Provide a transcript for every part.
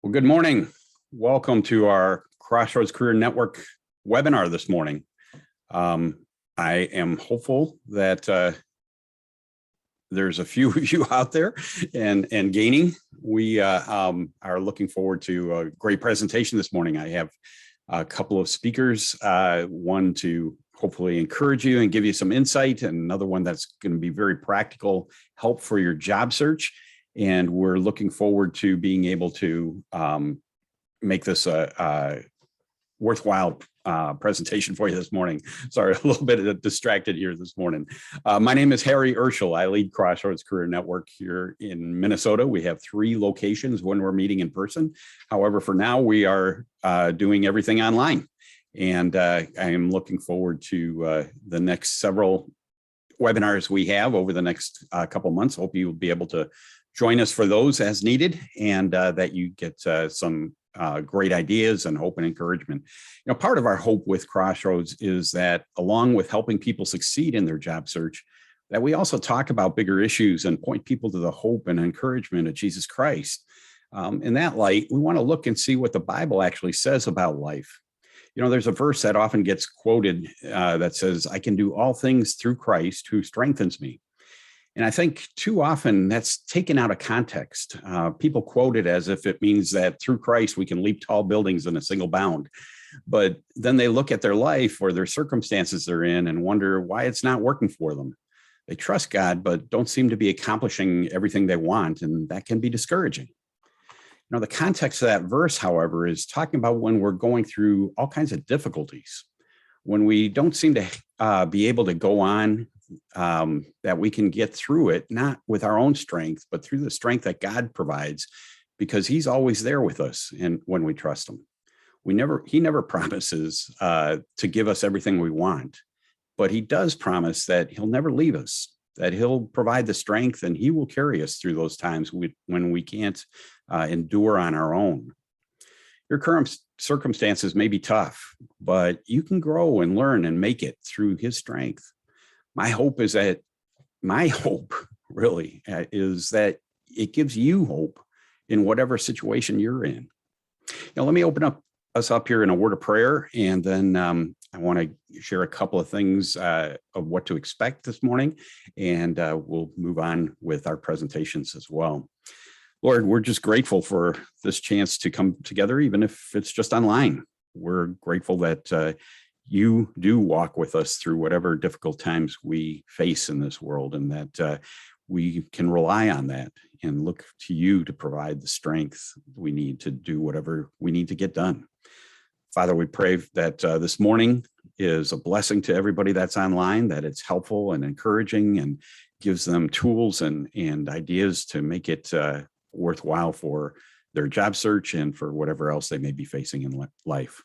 Well, good morning. Welcome to our Crossroads Career Network webinar this morning. I am hopeful that there's a few of you out there and gaining. We are looking forward to a great presentation this morning. I have a couple of speakers, one to hopefully encourage you and give you some insight, and another one that's going to be very practical help for your job search. And we're looking forward to being able to make this a worthwhile presentation for you this morning. Sorry, a little bit distracted here this morning. My name is 𝙊𝙧𝙜𝙖𝙣. I lead Crossroads Career Network here in Minnesota. We have 3 locations when we're meeting in person. However, for now, we are doing everything online. And I am looking forward to the next several webinars we have over the next couple months. Hope you will be able to join us for those as needed, and that you get some great ideas and hope and encouragement. You know, part of our hope with Crossroads is that along with helping people succeed in their job search, that we also talk about bigger issues and point people to the hope and encouragement of Jesus Christ. In that light, we want to look and see what the Bible actually says about life. You know, there's a verse that often gets quoted that says, "I can do all things through Christ who strengthens me." And I think too often that's taken out of context. People quote it as if it means that through Christ we can leap tall buildings in a single bound. But then they look at their life or their circumstances they're in and wonder why it's not working for them. They trust God, but don't seem to be accomplishing everything they want, and that can be discouraging. You know, the context of that verse, however, is talking about when we're going through all kinds of difficulties, when we don't seem to be able to go on, that we can get through it, not with our own strength, but through the strength that God provides, because he's always there with us. And when we trust him, he never promises to give us everything we want, but he does promise that he'll never leave us, that he'll provide the strength and he will carry us through those times when we can't endure on our own. Your current circumstances may be tough, but you can grow and learn and make it through his strength. My hope really is that it gives you hope in whatever situation you're in. Now, let me open us up here in a word of prayer, and then I want to share a couple of things of what to expect this morning, and we'll move on with our presentations as well. Lord, we're just grateful for this chance to come together, even if it's just online. We're grateful that you do walk with us through whatever difficult times we face in this world, and that we can rely on that and look to you to provide the strength we need to do whatever we need to get done. Father, we pray that this morning is a blessing to everybody that's online, that it's helpful and encouraging and gives them tools and ideas to make it worthwhile for their job search and for whatever else they may be facing in life.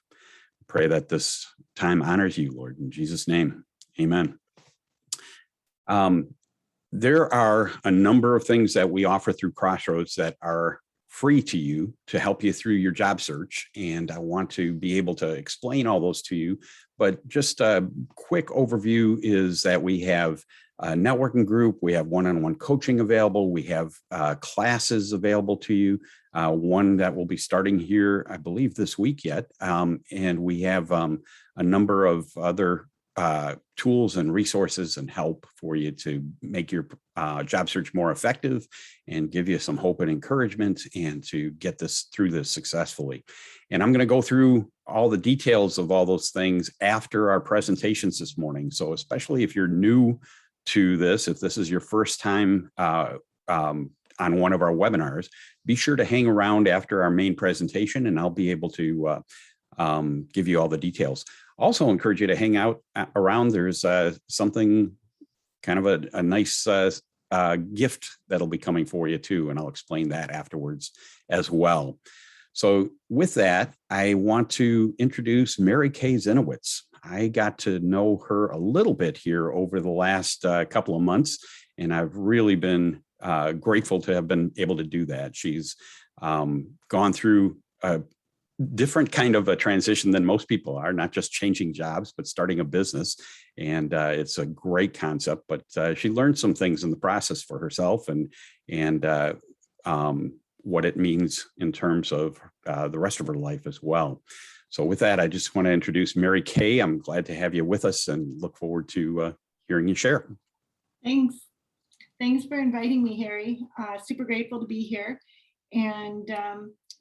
Pray that this time honors you, Lord, in Jesus' name, amen. There are a number of things that we offer through Crossroads that are free to you to help you through your job search, and I want to be able to explain all those to you. But just a quick overview is that we have a networking group, we have one-on-one coaching available, we have classes available to you, one that will be starting here, I believe, this week yet, and we have a number of other tools and resources and help for you to make your job search more effective and give you some hope and encouragement and to get through this successfully. And I'm going to go through all the details of all those things after our presentations this morning. So especially if you're new to this, if this is your first time on one of our webinars, be sure to hang around after our main presentation and I'll be able to give you all the details. Also encourage you to hang out around. There's something kind of a nice gift that'll be coming for you too, and I'll explain that afterwards as well. So with that, I want to introduce Mary Kay Zenowitz. I got to know her a little bit here over the last couple of months, and I've really been grateful to have been able to do that. She's gone through a different kind of a transition than most people are, not just changing jobs, but starting a business. And it's a great concept, but she learned some things in the process for herself and what it means in terms of the rest of her life as well. So with that, I just want to introduce Mary Kay. I'm glad to have you with us and look forward to hearing you share. Thanks. Thanks for inviting me, Harry. Super grateful to be here. And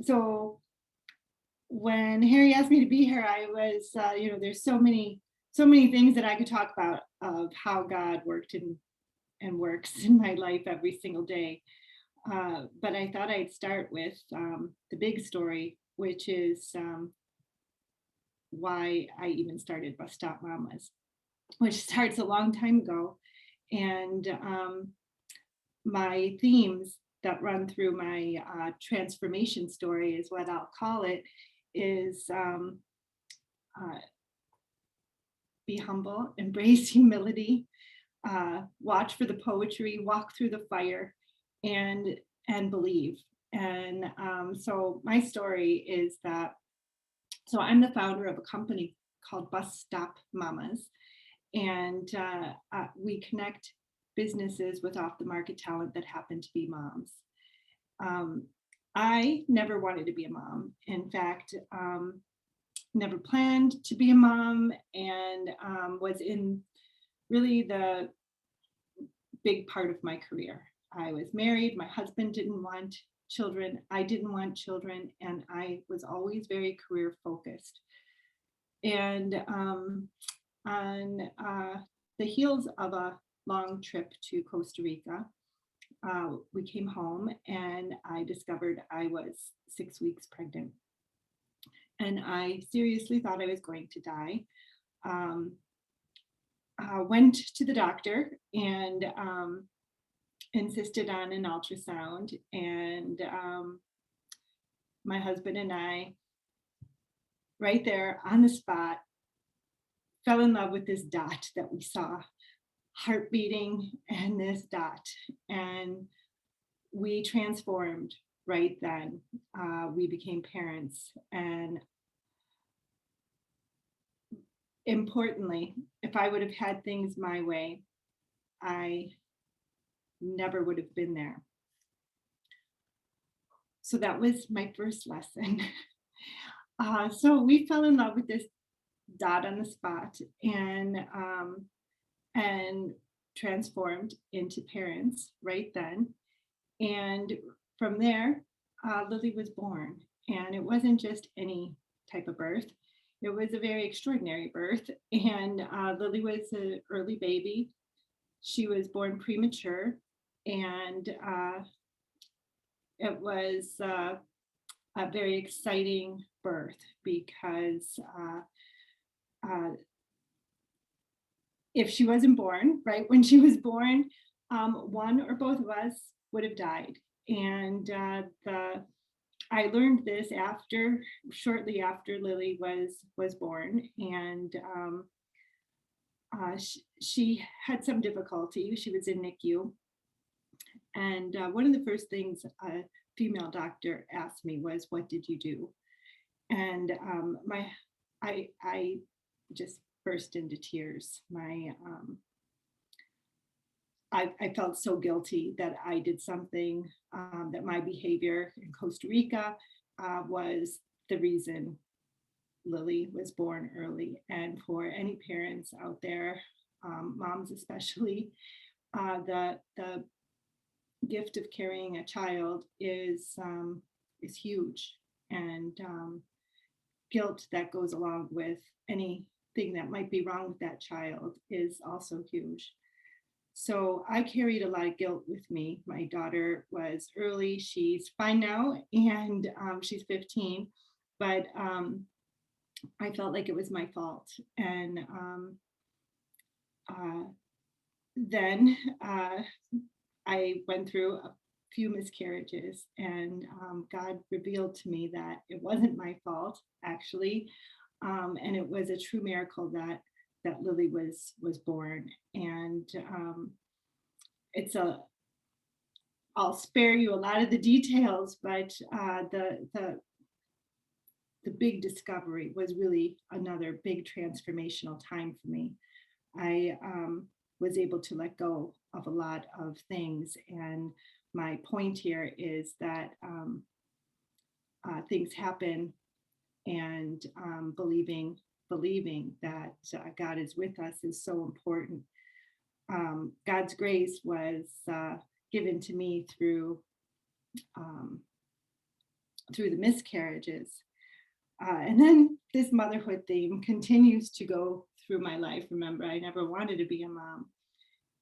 so when Harry asked me to be here, I was, there's so many things that I could talk about of how God worked and works in my life every single day. But I thought I'd start with the big story, which is why I even started Bus Stop Mamas, which starts a long time ago. And my themes that run through my transformation story is what I'll call it, is be humble, embrace humility, watch for the poetry, walk through the fire, and believe. And so my story is that, so I'm the founder of a company called Bus Stop Mamas, and we connect businesses with off the market talent that happen to be moms. I never wanted to be a mom. In fact, never planned to be a mom, and was in really the big part of my career. I was married, my husband didn't want children, I didn't want children, and I was always very career focused. And on the heels of a long trip to Costa Rica, we came home and I discovered I was 6 weeks pregnant. And I seriously thought I was going to die. Went to the doctor and insisted on an ultrasound. And my husband and I, right there on the spot, fell in love with this dot that we saw, heart beating, and this dot. And we transformed right then. We became parents. And importantly, if I would have had things my way, I never would have been there. So that was my first lesson. So we fell in love with this dot on the spot, and transformed into parents right then. And from there, Lily was born. And it wasn't just any type of birth. It was a very extraordinary birth. And Lily was an early baby. She was born premature. And it was a very exciting birth because if she wasn't born, right, when she was born, one or both of us would have died. And I learned this shortly after Lily was born, and she had some difficulty. She was in NICU, and one of the first things a female doctor asked me was, "What did you do?" And I just burst into tears. I felt so guilty that I did something, that my behavior in Costa Rica was the reason Lily was born early. And for any parents out there, moms especially, the gift of carrying a child is huge, and guilt that goes along with anything that might be wrong with that child is also huge. So I carried a lot of guilt with me. My daughter was early, she's fine now, and she's 15, but I felt like it was my fault. And then I went through a few miscarriages, and God revealed to me that it wasn't my fault, actually, and it was a true miracle that Lily was born. And I'll spare you a lot of the details, but the big discovery was really another big transformational time for me. I was able to let go of a lot of things, and my point here is that things happen, and believing that God is with us is so important. God's grace was given to me through the miscarriages. And then this motherhood theme continues to go through my life. Remember, I never wanted to be a mom,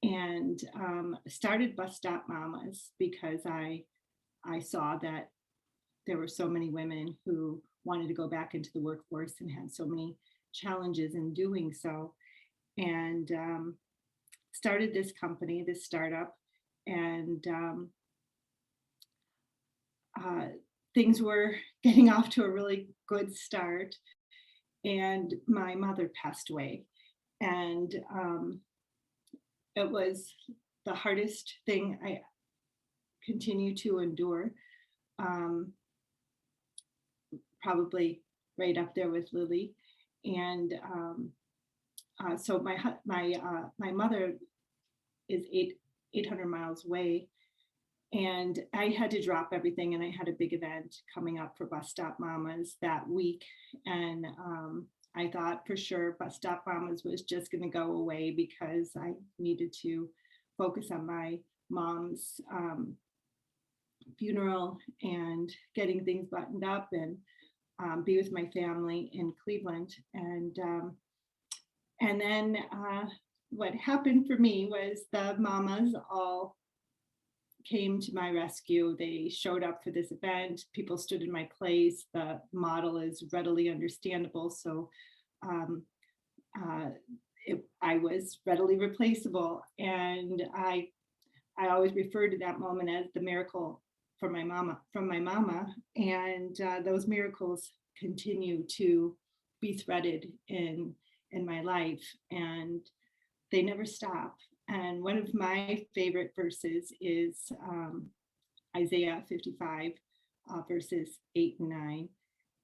and started Bus Stop Mamas because I saw that there were so many women who wanted to go back into the workforce and had so many challenges in doing so. And started this company, this startup, and things were getting off to a really good start. And my mother passed away. And it was the hardest thing I continue to endure. Probably right up there with Lily. And so my mother is 800 miles away, and I had to drop everything, and I had a big event coming up for Bus Stop Mamas that week. And I thought for sure Bus Stop Mamas was just going to go away because I needed to focus on my mom's funeral and getting things buttoned up and be with my family in Cleveland. And then what happened for me was the mamas all came to my rescue. They showed up for this event. People stood in my place. The model is readily understandable. So I was readily replaceable. And I always refer to that moment as the miracle from my mama. And those miracles continue to be threaded in my life, and they never stop. And one of my favorite verses is Isaiah 55, verses 8 and 9.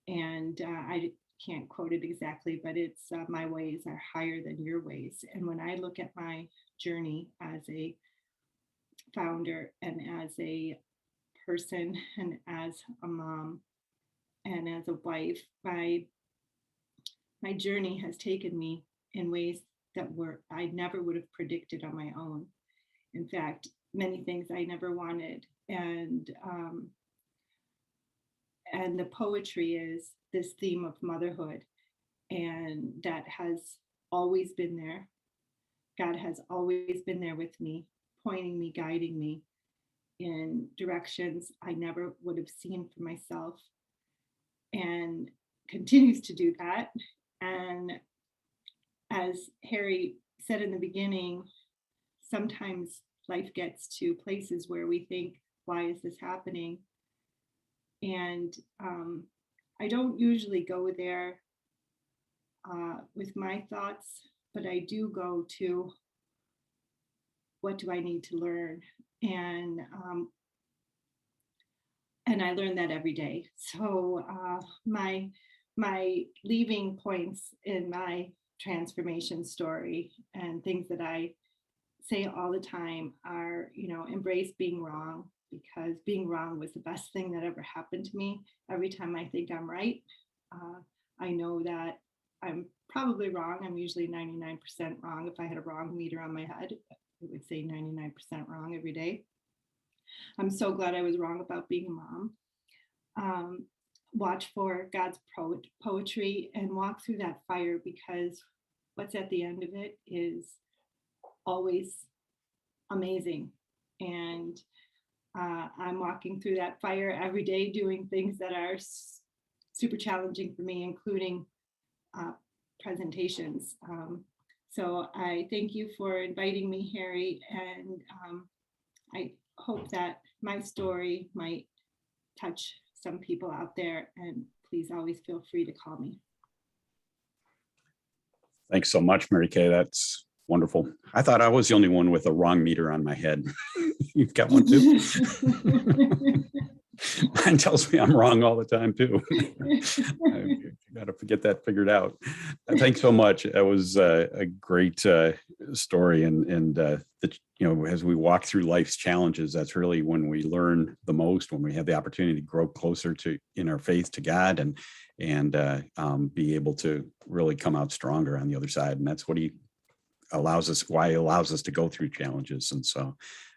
And I can't quote it exactly, but it's my ways are higher than your ways. And when I look at my journey as a founder and as a person and as a mom and as a wife, my journey has taken me in ways that I never would have predicted on my own. In fact, many things I never wanted. And the poetry is this theme of motherhood, and that has always been there. God has always been there with me, pointing me, guiding me in directions I never would have seen for myself, and continues to do that. And as Harry said in the beginning, sometimes life gets to places where we think, why is this happening? And I don't usually go there with my thoughts, but I do go to, what do I need to learn? And I learn that every day. So my leaving points in my transformation story and things that I say all the time are, embrace being wrong, because being wrong was the best thing that ever happened to me. Every time I think I'm right, I know that I'm probably wrong. I'm usually 99% wrong. If I had a wrong meter on my head, it would say 99% wrong every day. I'm so glad I was wrong about being a mom. Watch for God's poetry and walk through that fire, because what's at the end of it is always amazing. And I'm walking through that fire every day, doing things that are super challenging for me, including presentations. So I thank you for inviting me, Harry, and I hope that my story might touch some people out there, and please always feel free to call me. Thanks so much, Mary Kay. That's wonderful. I thought I was the only one with a wrong meter on my head. You've got one too. Mine tells me I'm wrong all the time too. got to get that figured out. Thanks so much. That was a great story. And as we walk through life's challenges, that's really when we learn the most, when we have the opportunity to grow closer to in our faith to God and be able to really come out stronger on the other side. And that's what why he allows us to go through challenges. And so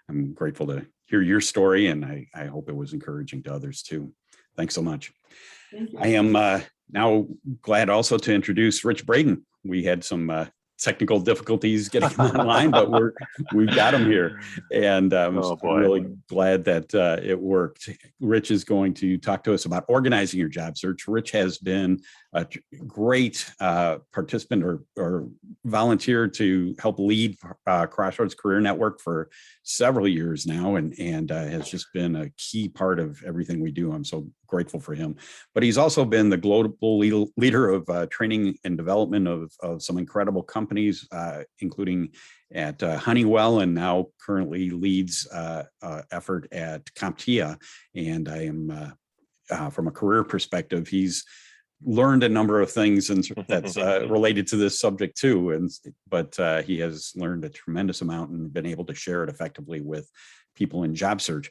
I'm grateful to hear your story, and I hope it was encouraging to others too. Thanks so much. Thank you. I am now glad also to introduce Rich Braden. We had some technical difficulties getting him online, but we've got him here, and I'm really glad that it worked. Rich is going to talk to us about organizing your job search. Rich has been a great participant or volunteer to help lead Crossroads Career Network for several years now, and has just been a key part of everything we do. I'm so grateful for him. But he's also been the global leader of training and development of some incredible companies, including at Honeywell, and now currently leads effort at CompTIA. And I am, from a career perspective, he's learned a number of things and that's related to this subject too. But he has learned a tremendous amount and been able to share it effectively with people in job search.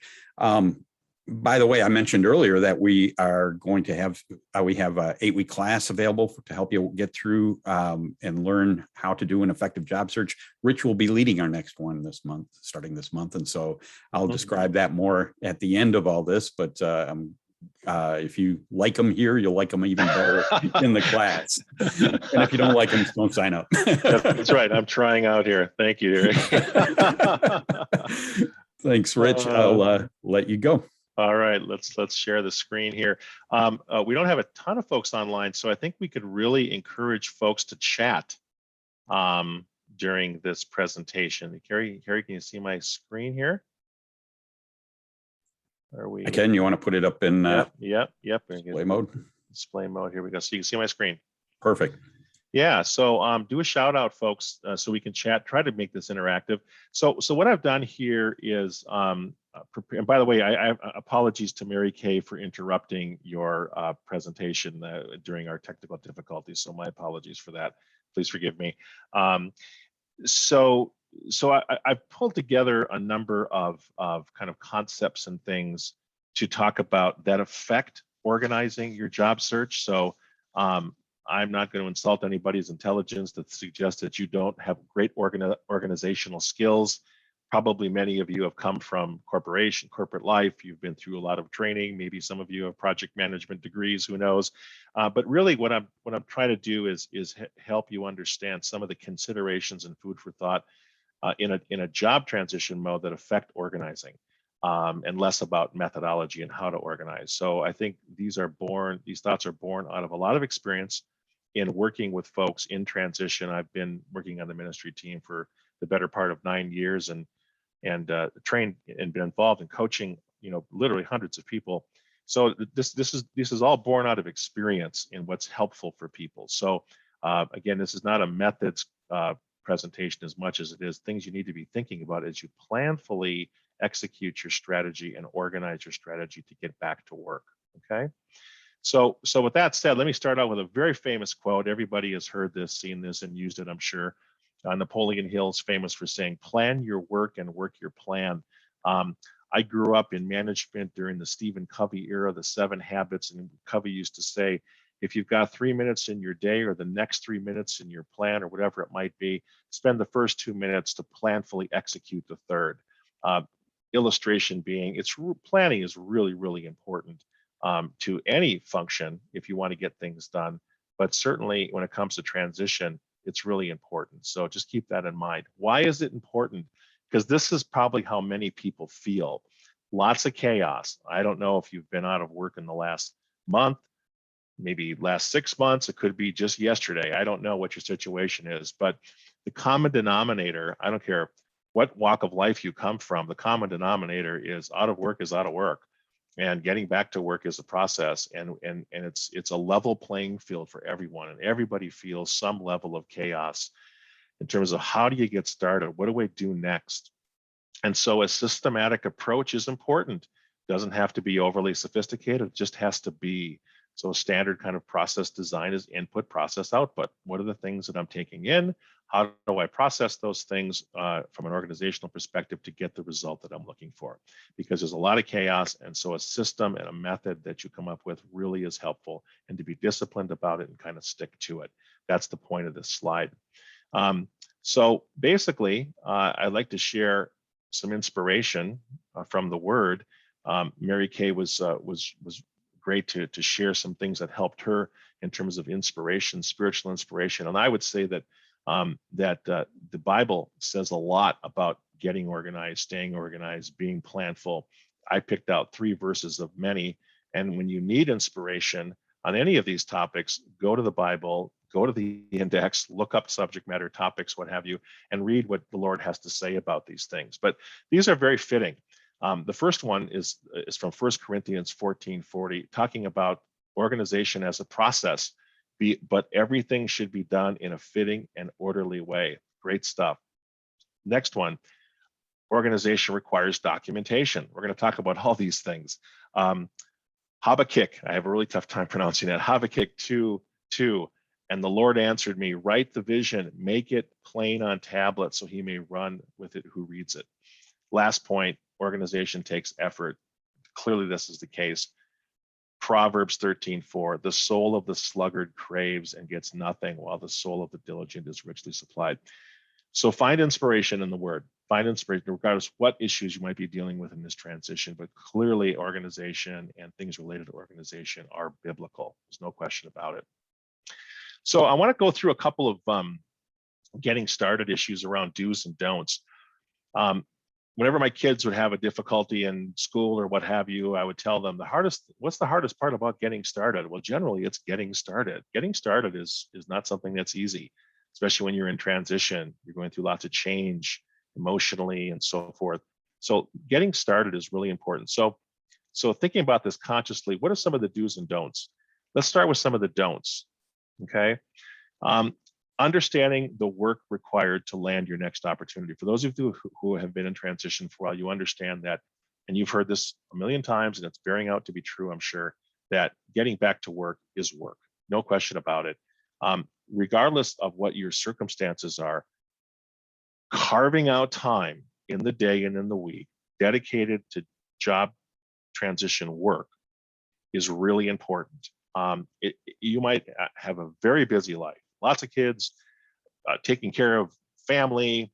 By the way, I mentioned earlier that we are going to have we have an 8-week class available to help you get through and learn how to do an effective job search. Rich will be leading our next one this month, starting this month, and so I'll describe that more at the end of all this. But if you like them here, you'll like them even better in the class. And if you don't like them, don't sign up. That's right. I'm trying out here. Thank you, Eric. Thanks, Rich. I'll let you go. All right, let's share the screen here. We don't have a ton of folks online, so I think we could really encourage folks to chat during this presentation. Carrie, can you see my screen here? Are we? I can. You want to put it up in yep. display mode? Display mode. Here we go. So you can see my screen. Perfect. Yeah. So do a shout out, folks, so we can chat. Try to make this interactive. So what I've done here is, and by the way, I apologies to Mary Kay for interrupting your presentation during our technical difficulties. So my apologies for that. Please forgive me. So I've pulled together a number of kind of concepts and things to talk about that affect organizing your job search. So I'm not going to insult anybody's intelligence to suggest that you don't have great organizational skills. Probably many of you have come from corporate life. You've been through a lot of training. Maybe some of you have project management degrees, who knows? But really what I'm trying to do is help you understand some of the considerations and food for thought in a job transition mode that affect organizing, and less about methodology and how to organize. So I think these thoughts are born out of a lot of experience in working with folks in transition. I've been working on the ministry team for the better part of 9 years and trained and been involved in coaching, literally hundreds of people. So this is all born out of experience in what's helpful for people. So again, this is not a methods presentation as much as it is things you need to be thinking about as you planfully execute your strategy and organize your strategy to get back to work. Okay. So with that said, let me start out with a very famous quote. Everybody has heard this, seen this, and used it, I'm sure. Napoleon Hill is famous for saying, "Plan your work and work your plan." I grew up in management during the Stephen Covey era, the 7 habits, and Covey used to say, if you've got 3 minutes in your day or the next 3 minutes in your plan or whatever it might be, spend the first 2 minutes to planfully execute the third. Illustration being, planning is really, really important to any function if you want to get things done. But certainly when it comes to transition, it's really important. So just keep that in mind. Why is it important? Because this is probably how many people feel. Lots of chaos. I don't know if you've been out of work in the last month, maybe last 6 months. It could be just yesterday. I don't know what your situation is, but the common denominator, I don't care what walk of life you come from, the common denominator is out of work is out of work. And getting back to work is a process, and it's a level playing field for everyone, and everybody feels some level of chaos in terms of how do you get started? What do I do next? And so a systematic approach is important. Doesn't have to be overly sophisticated, it just has to be. So a standard kind of process design is input, process, output. What are the things that I'm taking in? How do I process those things from an organizational perspective to get the result that I'm looking for? Because there's a lot of chaos, and so a system and a method that you come up with really is helpful, and to be disciplined about it and kind of stick to it. That's the point of this slide. So basically, I'd like to share some inspiration from the Word. Mary Kay was great to share some things that helped her in terms of inspiration, spiritual inspiration. And I would say that the Bible says a lot about getting organized, staying organized, being planful. I picked out 3 verses of many. And when you need inspiration on any of these topics, go to the Bible, go to the index, look up subject matter topics, what have you, and read what the Lord has to say about these things. But these are very fitting. The first one is from 1 Corinthians 14:40, talking about organization as a process, but everything should be done in a fitting and orderly way. Great stuff. Next one, organization requires documentation. We're going to talk about all these things. Habakkuk, I have a really tough time pronouncing that. Habakkuk 2:2, and the Lord answered me, write the vision, make it plain on tablets so he may run with it who reads it. Last point, organization takes effort. Clearly this is the case. Proverbs 13:4, the soul of the sluggard craves and gets nothing, while the soul of the diligent is richly supplied. So find inspiration in the Word. Find inspiration regardless what issues you might be dealing with in this transition, but clearly organization and things related to organization are biblical. There's no question about it. So I want to go through a couple of getting started issues around do's and don'ts. Whenever my kids would have a difficulty in school or what have you, I would tell them what's the hardest part about getting started? Well, generally it's getting started. Getting started is not something that's easy, especially when you're in transition. You're going through lots of change emotionally and so forth. So getting started is really important. So thinking about this consciously, what are some of the do's and don'ts? Let's start with some of the don'ts, okay? Understanding the work required to land your next opportunity. For those of you who have been in transition for a while, you understand that, and you've heard this a million times, and it's bearing out to be true, I'm sure, that getting back to work is work. No question about it. Regardless of what your circumstances are, carving out time in the day and in the week dedicated to job transition work is really important. You might have a very busy life, lots of kids, taking care of family,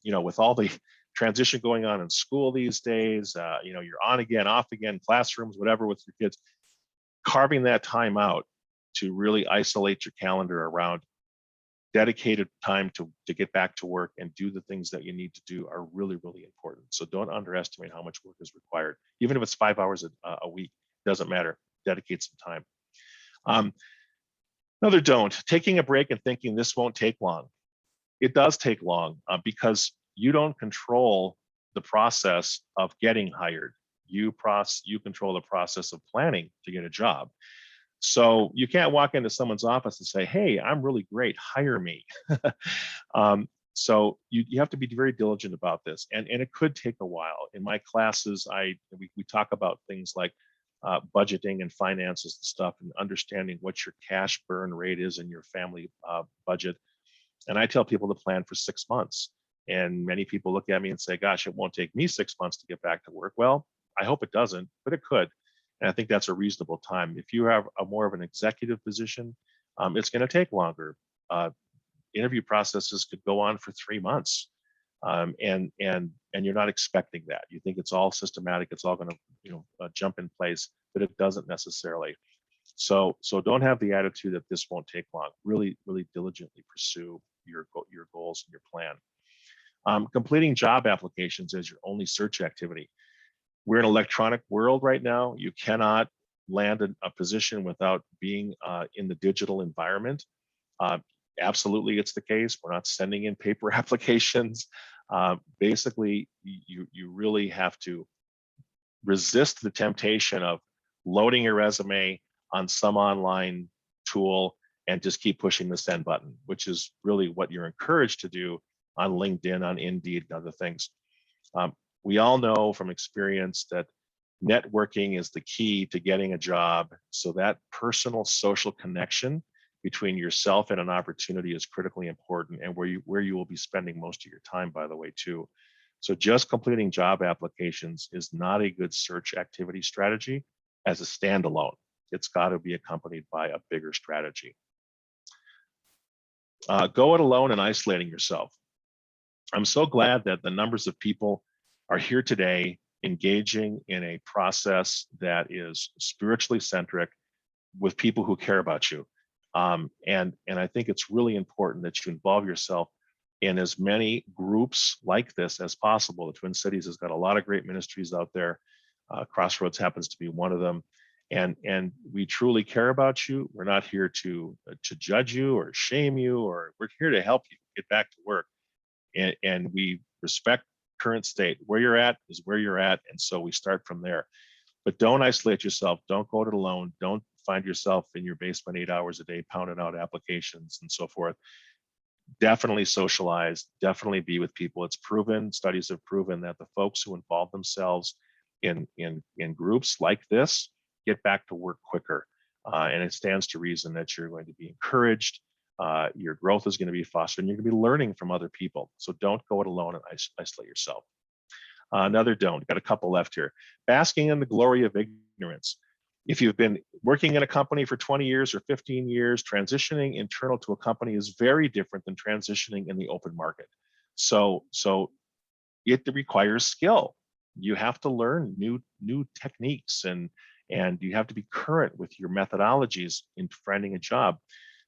with all the transition going on in school these days, you're on again, off again, classrooms, whatever with your kids. Carving that time out to really isolate your calendar around dedicated time to get back to work and do the things that you need to do are really, really important. So don't underestimate how much work is required. Even if it's 5 hours a week, doesn't matter. Dedicate some time. Another don't, taking a break and thinking this won't take long. It does take long because you don't control the process of getting hired. You control the process of planning to get a job. So you can't walk into someone's office and say, hey, I'm really great, hire me. So you have to be very diligent about this. And it could take a while. In my classes, we talk about things like budgeting and finances and stuff, and understanding what your cash burn rate is in your family budget. And I tell people to plan for 6 months. And many people look at me and say, gosh, it won't take me 6 months to get back to work. Well, I hope it doesn't, but it could. And I think that's a reasonable time. If you have more of an executive position, it's going to take longer. Interview processes could go on for 3 months. And you're not expecting that. You think it's all systematic, it's all going to jump in place, but it doesn't necessarily. So don't have the attitude that this won't take long. Really, really diligently pursue your goals and your plan. Completing job applications as your only search activity. We're in an electronic world right now. You cannot land a position without being in the digital environment. Absolutely, it's the case. We're not sending in paper applications. Basically, you really have to resist the temptation of loading your resume on some online tool and just keep pushing the send button, which is really what you're encouraged to do on LinkedIn, on Indeed, and other things. We all know from experience that Networking is the key to getting a job. So that personal social connection between yourself and an opportunity is critically important, and where you will be spending most of your time, by the way, too. So just completing job applications is not a good search activity strategy as a standalone. It's got to be accompanied by a bigger strategy. Go it alone and isolating yourself. I'm so glad that the numbers of people are here today engaging in a process that is spiritually centric with people who care about you. And I think it's really important that you involve yourself in as many groups like this as possible. The Twin Cities has got a lot of great ministries out there. Crossroads happens to be one of them. And we truly care about you. We're not here to judge you or shame you, or we're here to help you get back to work. And we respect current state. Where you're at is where you're at. And so we start from there. But don't isolate yourself. Don't go it alone. Don't find yourself in your basement 8 hours a day, pounding out applications and so forth. Definitely socialize, definitely be with people. It's proven, studies have proven that the folks who involve themselves in groups like this get back to work quicker. And it stands to reason that you're going to be encouraged, your growth is going to be fostered, and you're going to be learning from other people. So don't go it alone and isolate yourself. Another don't, got a couple left here. Basking in the glory of ignorance. If you've been working in a company for 20 years or 15 years, transitioning internal to a company is very different than transitioning in the open market. So it requires skill. You have to learn new techniques, and you have to be current with your methodologies in finding a job.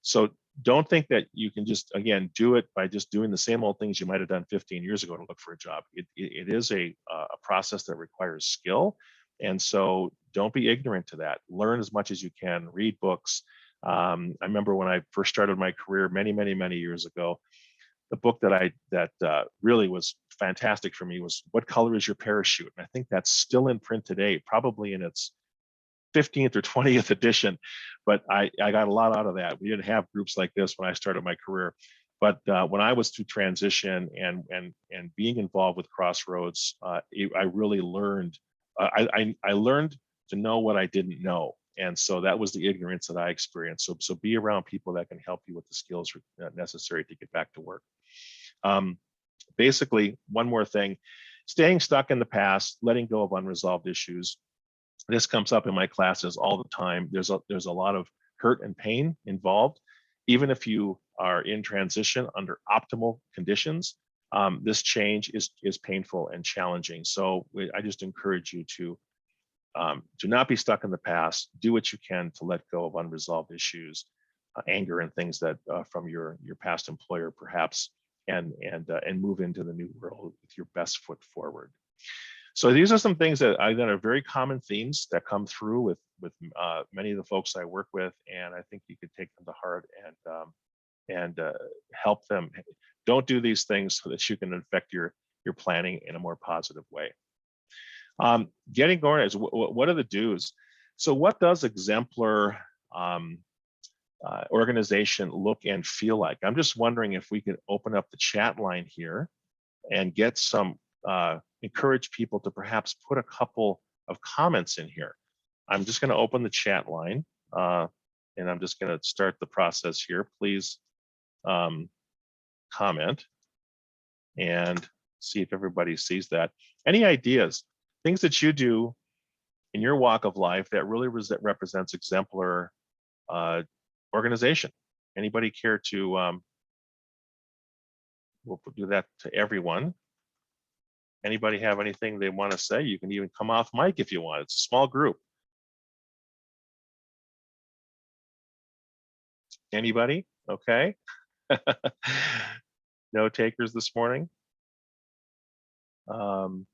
So don't think that you can just, again, do it by just doing the same old things you might have done 15 years ago to look for a job. It is a process that requires skill. And so don't be ignorant to that. Learn as much as you can, read books. I remember when I first started my career many years ago, the book that really was fantastic for me was What Color is Your Parachute? And I think that's still in print today, probably in its 15th or 20th edition, but I got a lot out of that. We didn't have groups like this when I started my career, but when I was through transition and being involved with Crossroads, I really learned. I learned to know what I didn't know, and so that was the ignorance that I experienced. So be around people that can help you with the skills necessary to get back to work. Basically, one more thing: staying stuck in the past, letting go of unresolved issues. This comes up in my classes all the time. There's a lot of hurt and pain involved. Even if you are in transition under optimal conditions, this change is painful and challenging. So I just encourage you to not be stuck in the past. Do what you can to let go of unresolved issues, anger and things that from your past employer perhaps, and move into the new world with your best foot forward. So these are some things that are very common themes that come through with many of the folks I work with, and I think you could take them to heart and help them. Don't do these things so that you can affect your planning in a more positive way. Getting going is what are the do's? So what does exemplar organization look and feel like? I'm just wondering if we could open up the chat line here and get some encourage people to perhaps put a couple of comments in here. I'm just going to open the chat line and I'm just going to start the process here. Please comment and see if everybody sees that. Any ideas, things that you do in your walk of life that really represents exemplar organization? Anybody care to, we'll do that to everyone. Anybody have anything they want to say? You can even come off mic if you want. It's a small group. Anybody? Okay. No takers this morning. Well,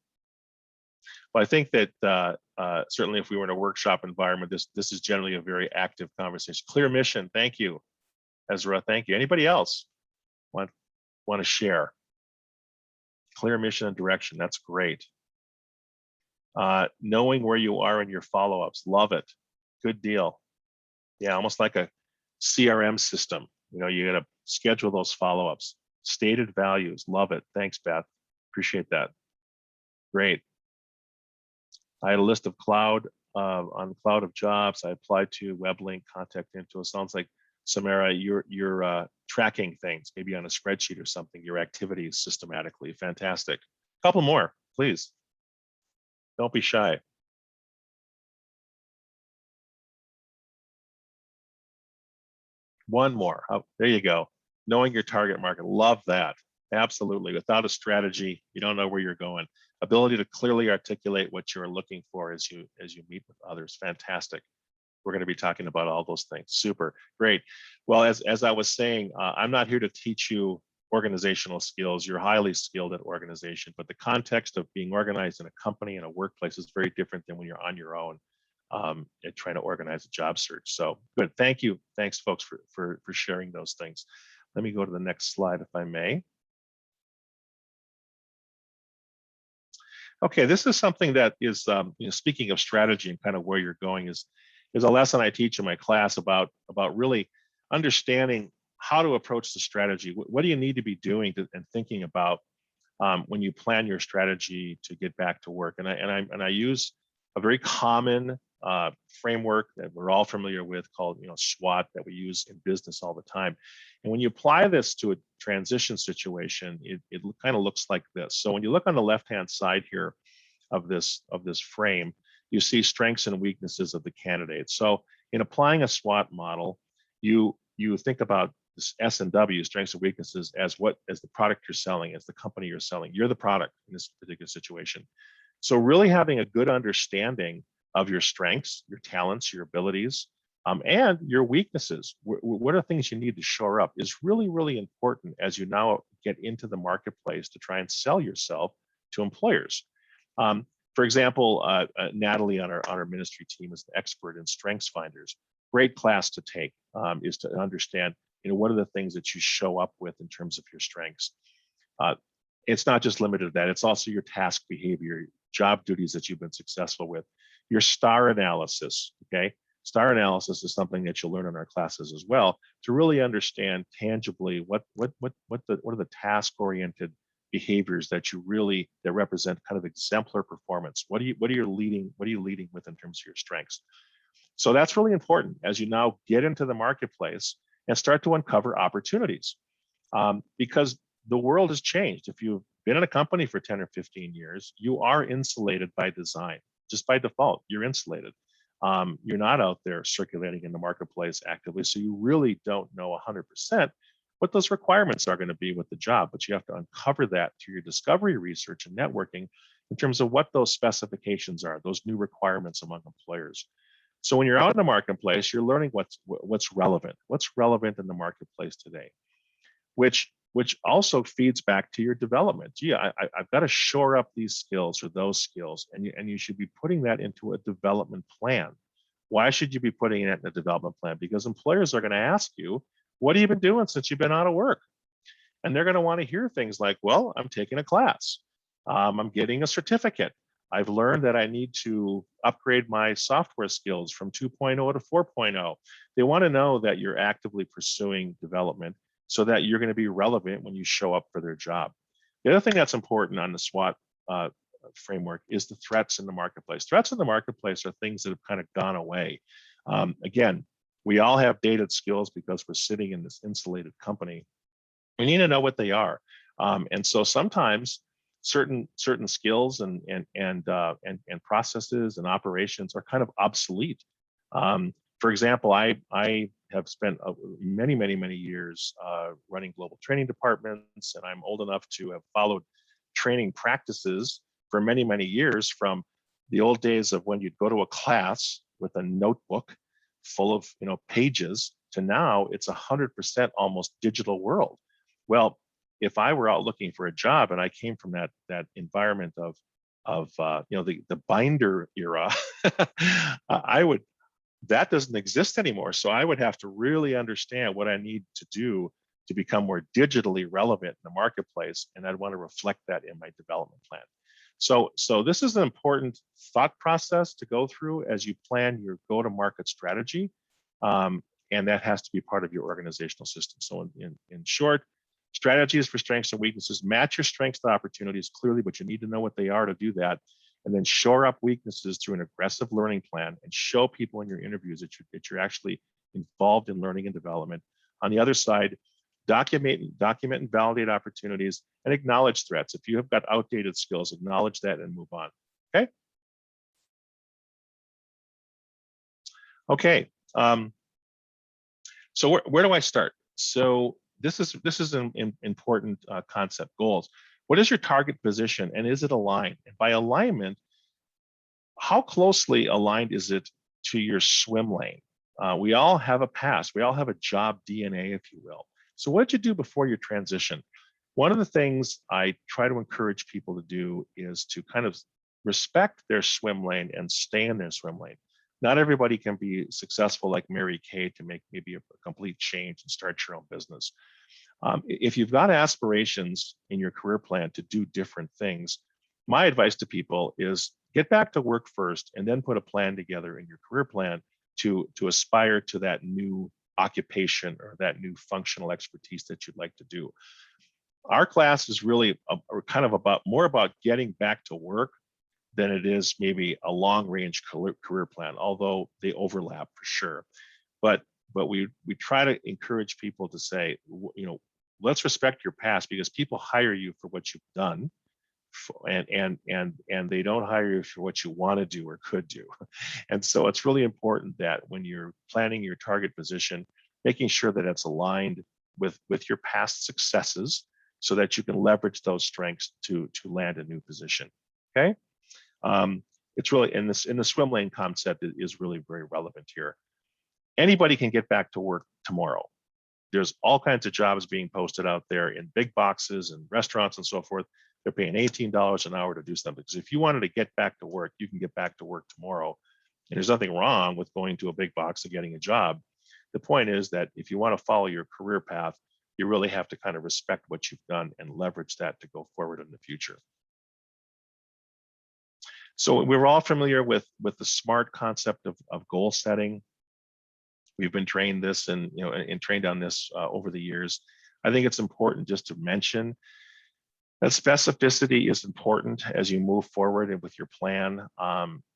I think that certainly if we were in a workshop environment, this is generally a very active conversation. Clear mission. Thank you, Ezra. Thank you. Anybody else want to share? Clear mission and direction. That's great. Knowing where you are in your follow-ups. Love it. Good deal. Yeah, almost like a CRM system. You know, you got to schedule those follow-ups. Stated values. Love it. Thanks, Beth. Appreciate that. Great. I had a list of on cloud of jobs. I applied to, web link, contact info. It sounds like, Samara, you're tracking things, maybe on a spreadsheet or something, your activities systematically. Fantastic. A couple more, please. Don't be shy. One more. Oh, there you go. Knowing your target market. Love that. Absolutely. Without a strategy, you don't know where you're going. Ability to clearly articulate what you're looking for as you meet with others. Fantastic. We're going to be talking about all those things. Super. Great. Well, as I was saying, I'm not here to teach you organizational skills. You're highly skilled at organization, but the context of being organized in a company and a workplace is very different than when you're on your own and trying to organize a job search. So good. Thank you. Thanks, folks, for sharing those things. Let me go to the next slide, if I may. Okay, this is something that is, speaking of strategy and kind of where you're going, is a lesson I teach in my class about really understanding how to approach the strategy. What do you need to be doing and thinking about when you plan your strategy to get back to work? And I use a very common framework that we're all familiar with called SWOT, that we use in business all the time. And when you apply this to a transition situation, it kind of looks like this. So when you look on the left-hand side here of this frame, you see strengths and weaknesses of the candidate. So in applying a SWOT model, you think about this S and W, strengths and weaknesses, as the product you're selling, as the company you're selling. You're the product in this particular situation. So really having a good understanding of your strengths, your talents, your abilities, and your weaknesses. What are things you need to shore up is really, really important as you now get into the marketplace to try and sell yourself to employers. For example, Natalie on our ministry team is an expert in strengths finders. Great class to take is to understand, what are the things that you show up with in terms of your strengths. It's not just limited to that. It's also your task behavior, job duties that you've been successful with, your STAR analysis. Okay, STAR analysis is something that you'll learn in our classes as well, to really understand tangibly what are the task-oriented behaviors that represent kind of exemplar performance. What are you leading with in terms of your strengths? So that's really important as you now get into the marketplace and start to uncover opportunities, because the world has changed. If you've been in a company for 10 or 15 years, you are insulated by design. Just by default, you're insulated. You're not out there circulating in the marketplace actively, so you really don't know 100% what those requirements are going to be with the job, but you have to uncover that through your discovery research and networking in terms of what those specifications are, those new requirements among employers. So when you're out in the marketplace, you're learning what's relevant in the marketplace today, which also feeds back to your development. Gee, I've got to shore up these skills or those skills, and you should be putting that into a development plan. Why should you be putting it in a development plan? Because employers are going to ask you, what have you been doing since you've been out of work? And they're going to want to hear things like, well, I'm taking a class. I'm getting a certificate. I've learned that I need to upgrade my software skills from 2.0 to 4.0. They want to know that you're actively pursuing development so that you're going to be relevant when you show up for their job. The other thing that's important on the SWOT framework is the threats in the marketplace. Threats in the marketplace are things that have kind of gone away. Again, we all have dated skills because we're sitting in this insulated company. We need to know what they are. And so sometimes certain skills and processes and operations are kind of obsolete. For example, I have spent many years running global training departments, and I'm old enough to have followed training practices for many years, from the old days of when you'd go to a class with a notebook full of pages to now it's 100% almost digital world. Well, if I were out looking for a job and I came from that environment of the binder era, that doesn't exist anymore. So I would have to really understand what I need to do to become more digitally relevant in the marketplace, and I'd want to reflect that in my development plan. So this is an important thought process to go through as you plan your go-to-market strategy, and that has to be part of your organizational system. So in short, strategies for strengths and weaknesses: match your strengths to opportunities clearly, but you need to know what they are to do that. and then shore up weaknesses through an aggressive learning plan and show people in your interviews that you're actually involved in learning and development. On the other side, document and validate opportunities and acknowledge threats. If you have got outdated skills, acknowledge that and move on. Okay. Okay. So where do I start? So this is an important concept, goals. What is your target position and is it aligned? And by alignment, how closely aligned is it to your swim lane? We all have a past. We all have a job DNA, if you will. So what did you do before your transition? One of the things I try to encourage people to do is to kind of respect their swim lane and stay in their swim lane. Not everybody can be successful like Mary Kay to make maybe a complete change and start your own business. If you've got aspirations in your career plan to do different things, my advice to people is get back to work first and then put a plan together in your career plan to aspire to that new occupation or that new functional expertise that you'd like to do. Our class is really kind of more about getting back to work than it is maybe a long range career plan, although they overlap for sure. But we try to encourage people to say, let's respect your past, because people hire you for what you've done, and they don't hire you for what you want to do or could do. And so it's really important that when you're planning your target position, making sure that it's aligned with your past successes so that you can leverage those strengths to land a new position. Okay. It's really in the swim lane concept is really very relevant here. Anybody can get back to work tomorrow. There's all kinds of jobs being posted out there in big boxes and restaurants and so forth. They're paying $18 an hour to do something. Because if you wanted to get back to work, you can get back to work tomorrow. And there's nothing wrong with going to a big box and getting a job. The point is that if you want to follow your career path, you really have to kind of respect what you've done and leverage that to go forward in the future. So we're all familiar with the SMART concept of goal setting. We've been trained this and trained on this over the years. I think it's important just to mention that specificity is important as you move forward and with your plan.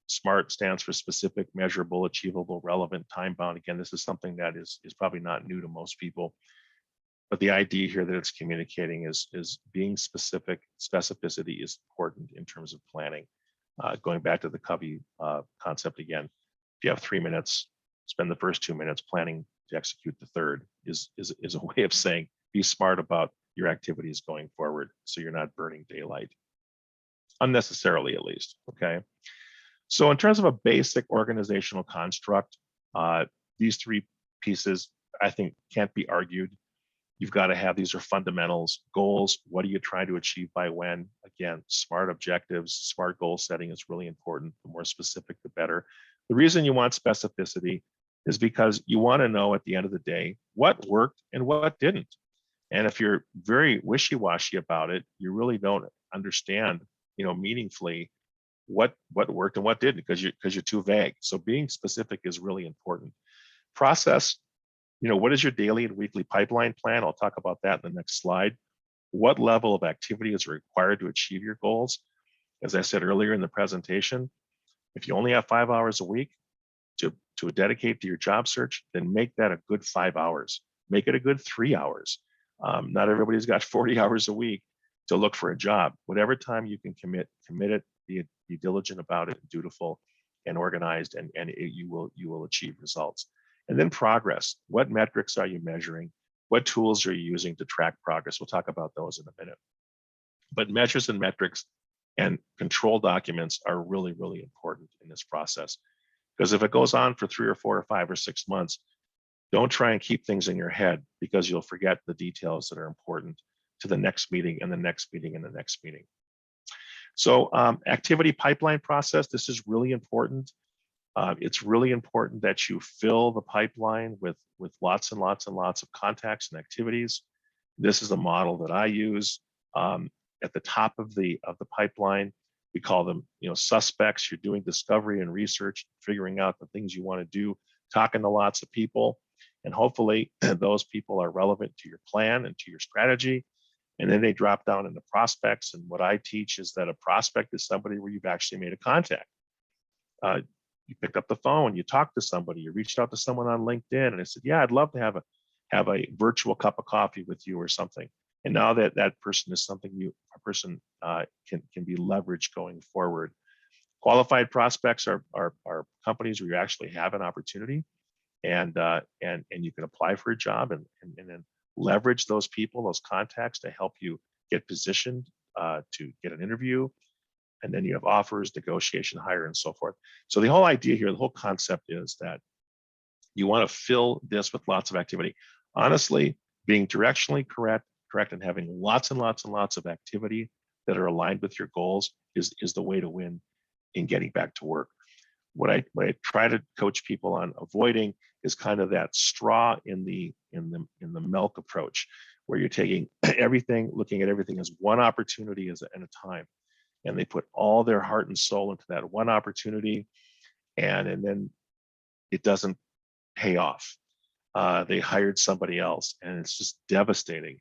SMART stands for specific, measurable, achievable, relevant, time-bound. Again, this is something that is probably not new to most people. But the idea here that it's communicating is being specific. Specificity is important in terms of planning. Going back to the Covey concept again, if you have 3 minutes, spend the first 2 minutes planning to execute the third is a way of saying be smart about your activities going forward so you're not burning daylight, unnecessarily at least, okay? So in terms of a basic organizational construct, these three pieces I think can't be argued. You've got to have, these are fundamentals. Goals, what are you trying to achieve by when? Again, SMART objectives, SMART goal setting is really important. The more specific, the better. The reason you want specificity is because you want to know at the end of the day what worked and what didn't. And if you're very wishy-washy about it, you really don't understand, meaningfully what worked and what didn't, because you're too vague. So being specific is really important. Process. What is your daily and weekly pipeline plan? I'll talk about that in the next slide. What level of activity is required to achieve your goals? As I said earlier in the presentation, if you only have 5 hours a week to dedicate to your job search, then make that a good 5 hours. Make it a good 3 hours. Not everybody's got 40 hours a week to look for a job. Whatever time you can commit it, be diligent about it, dutiful and organized, and you will achieve results. And then progress. What metrics are you measuring? What tools are you using to track progress? We'll talk about those in a minute. But measures and metrics and control documents are really, really important in this process. Because if it goes on for 3 or 4 or 5 or 6 months, don't try and keep things in your head, because you'll forget the details that are important to the next meeting and the next meeting and the next meeting. So activity pipeline process, this is really important. It's really important that you fill the pipeline with lots and lots and lots of contacts and activities. This is a model that I use. At the top of the pipeline, we call them suspects. You're doing discovery and research, figuring out the things you want to do, talking to lots of people, and hopefully those people are relevant to your plan and to your strategy. And then they drop down into prospects. And what I teach is that a prospect is somebody where you've actually made a contact. You picked up the phone, you talked to somebody, you reached out to someone on LinkedIn, and I said, yeah, I'd love to have a virtual cup of coffee with you or something. And now that person is something a person can be leveraged going forward. Qualified prospects are companies where you actually have an opportunity, and you can apply for a job and then leverage those people, those contacts, to help you get positioned to get an interview. And then you have offers, negotiation, hire, and so forth. So the whole idea here, the whole concept is that you want to fill this with lots of activity. Honestly, being directionally correct and having lots and lots and lots of activity that are aligned with your goals is the way to win in getting back to work. What I try to coach people on avoiding is kind of that straw in the milk approach, where you're taking everything, looking at everything as one opportunity at a time. And they put all their heart and soul into that one opportunity, and then it doesn't pay off. They hired somebody else, and it's just devastating.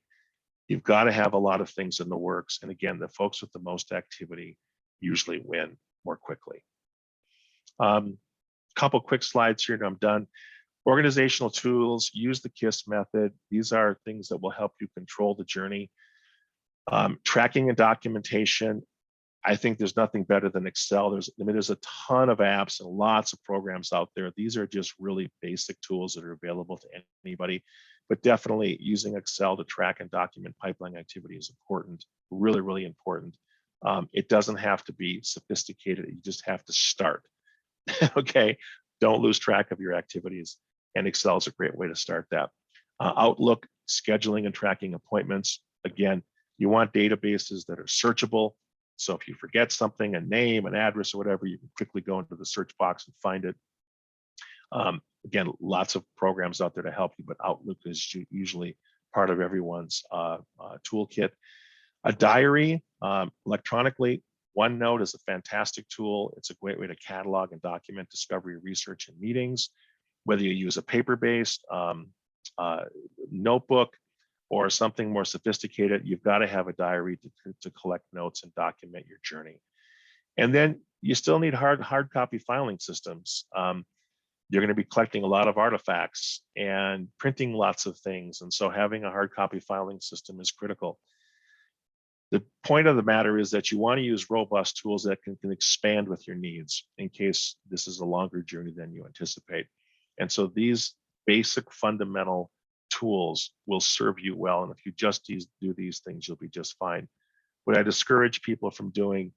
You've got to have a lot of things in the works. And again, the folks with the most activity usually win more quickly. Couple quick slides here and I'm done. Organizational tools, use the KISS method. These are things that will help you control the journey. Tracking and documentation. I think there's nothing better than Excel. There's a ton of apps and lots of programs out there. These are just really basic tools that are available to anybody, but definitely using Excel to track and document pipeline activity is important, really, really important. It doesn't have to be sophisticated. You just have to start. Okay, don't lose track of your activities, and Excel is a great way to start that. Outlook, scheduling and tracking appointments. Again, you want databases that are searchable. So if you forget something, a name, an address, or whatever, you can quickly go into the search box and find it. Again, lots of programs out there to help you, but Outlook is usually part of everyone's toolkit. A diary, electronically, OneNote is a fantastic tool. It's a great way to catalog and document discovery, research, and meetings. Whether you use a paper-based notebook or something more sophisticated, you've got to have a diary to collect notes and document your journey. And then you still need hard copy filing systems. You're going to be collecting a lot of artifacts and printing lots of things. And so having a hard copy filing system is critical. The point of the matter is that you want to use robust tools that can expand with your needs in case this is a longer journey than you anticipate. And so these basic fundamental tools will serve you well. And if you just do these things, you'll be just fine. What I discourage people from doing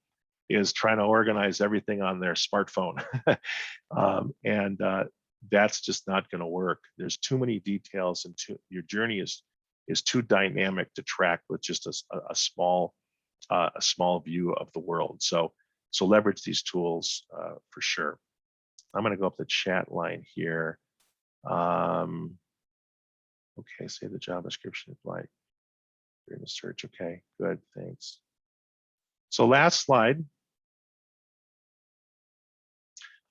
is trying to organize everything on their smartphone. That's just not going to work. There's too many details, and your journey is too dynamic to track with just a small view of the world. So leverage these tools for sure. I'm going to go up the chat line here. Okay, save the job description apply during the search. Okay, good, thanks. So last slide.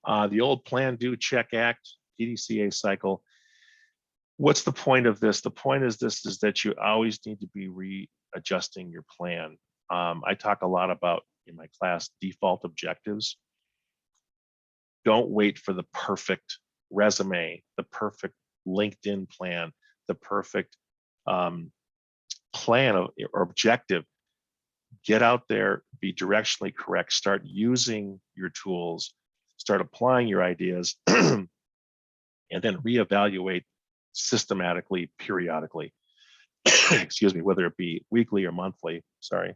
The old plan, do, check, act, PDCA cycle. What's the point of this? The point is that you always need to be readjusting your plan. I talk a lot about in my class default objectives. Don't wait for the perfect resume, the perfect LinkedIn plan, the perfect plan or objective. Get out there, be directionally correct, start using your tools, start applying your ideas, and then reevaluate systematically, periodically. Excuse me, whether it be weekly or monthly, sorry.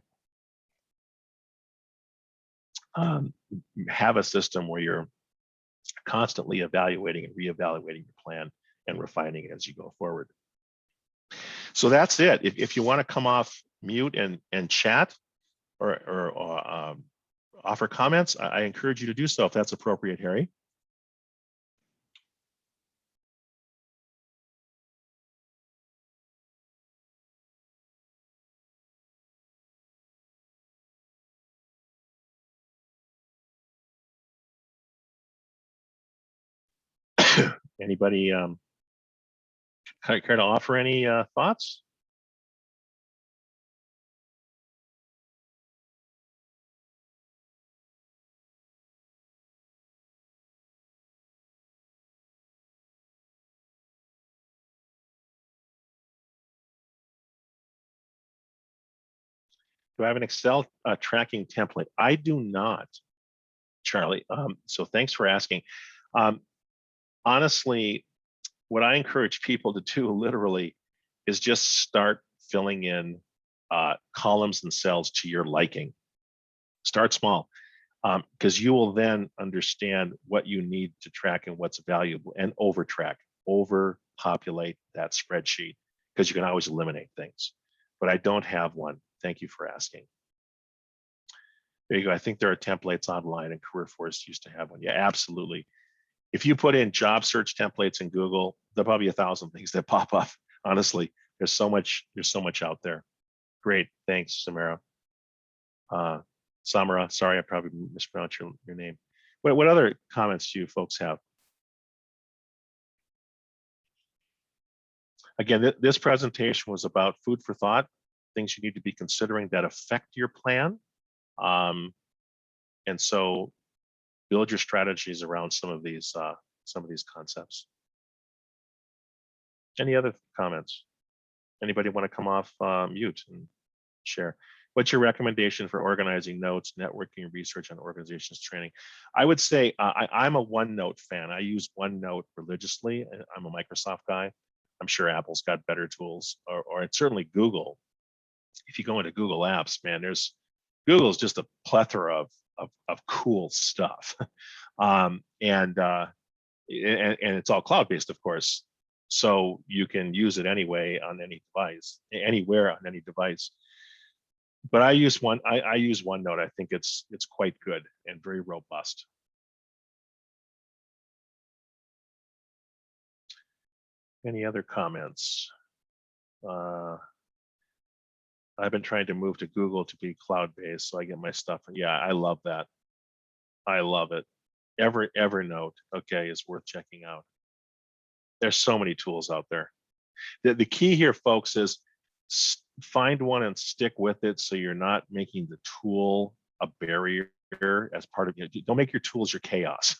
Have a system where you're constantly evaluating and reevaluating your plan and refining it as you go forward. So that's it. If you want to come off mute and chat or offer comments, I encourage you to do so if that's appropriate, Harry. Anybody care to offer any thoughts? Do I have an Excel tracking template? I do not, Charlie. So thanks for asking. Honestly, what I encourage people to do literally is just start filling in columns and cells to your liking. Start small, because you will then understand what you need to track and what's valuable, and overpopulate that spreadsheet, because you can always eliminate things. But I don't have one. Thank you for asking. There you go. I think there are templates online, and Career Force used to have one. Yeah, absolutely. If you put in job search templates in Google, there'll probably be 1,000 things that pop up. Honestly, there's so much out there. Great, thanks, Samara. Samara, sorry, I probably mispronounced your name. What other comments do you folks have? Again, this presentation was about food for thought, things you need to be considering that affect your plan. And so build your strategies around some of these concepts. Any other comments? Anybody want to come off mute and share? What's your recommendation for organizing notes, networking, research on organizations training? I would say I'm a OneNote fan. I use OneNote religiously. I'm a Microsoft guy. I'm sure Apple's got better tools, or it's certainly Google. If you go into Google Apps, man, Google's just a plethora of cool stuff. And it's all cloud-based, of course. So you can use it anyway on any device, anywhere on any device. But I use OneNote. I think it's quite good and very robust. Any other comments? I've been trying to move to Google to be cloud-based, so I get my stuff. Yeah, I love that. I love it. Evernote, okay, is worth checking out. There's so many tools out there. The key here, folks, is find one and stick with it, so you're not making the tool a barrier as part of it. Don't make your tools your chaos.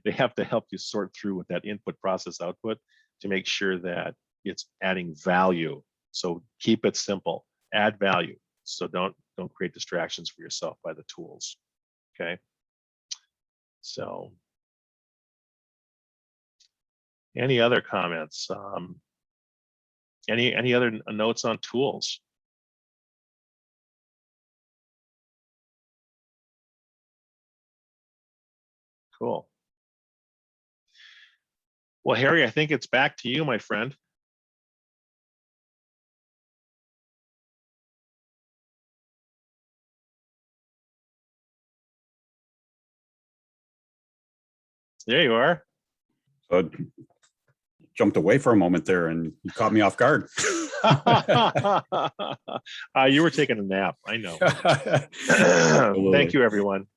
They have to help you sort through with that input, process, output to make sure that it's adding value. So keep it simple, add value. So don't create distractions for yourself by the tools. Okay. So any other comments? Any other notes on tools? Cool. Well, Harry, I think it's back to you, my friend. There you are. So jumped away for a moment there and you caught me off guard. You were taking a nap, I know. Thank you, everyone.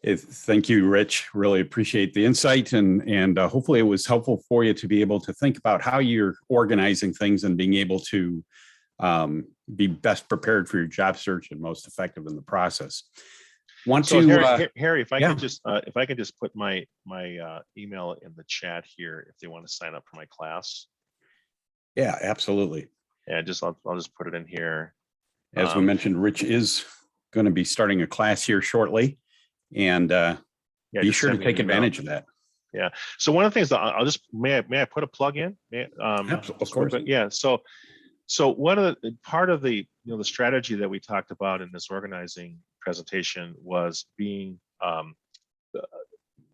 Thank you, Rich. Really appreciate the insight, and hopefully it was helpful for you to be able to think about how you're organizing things and being able to be best prepared for your job search and most effective in the process. Harry, if I can just put my email in the chat here if they want to sign up for my class. Yeah, absolutely. Yeah, I'll just put it in here. As we mentioned, Rich is going to be starting a class here shortly, and be sure to take advantage of that. Yeah. So one of the things that I'll just may I put a plug in? Of course. Yeah. So one of the part of the the strategy that we talked about in this organizing presentation was being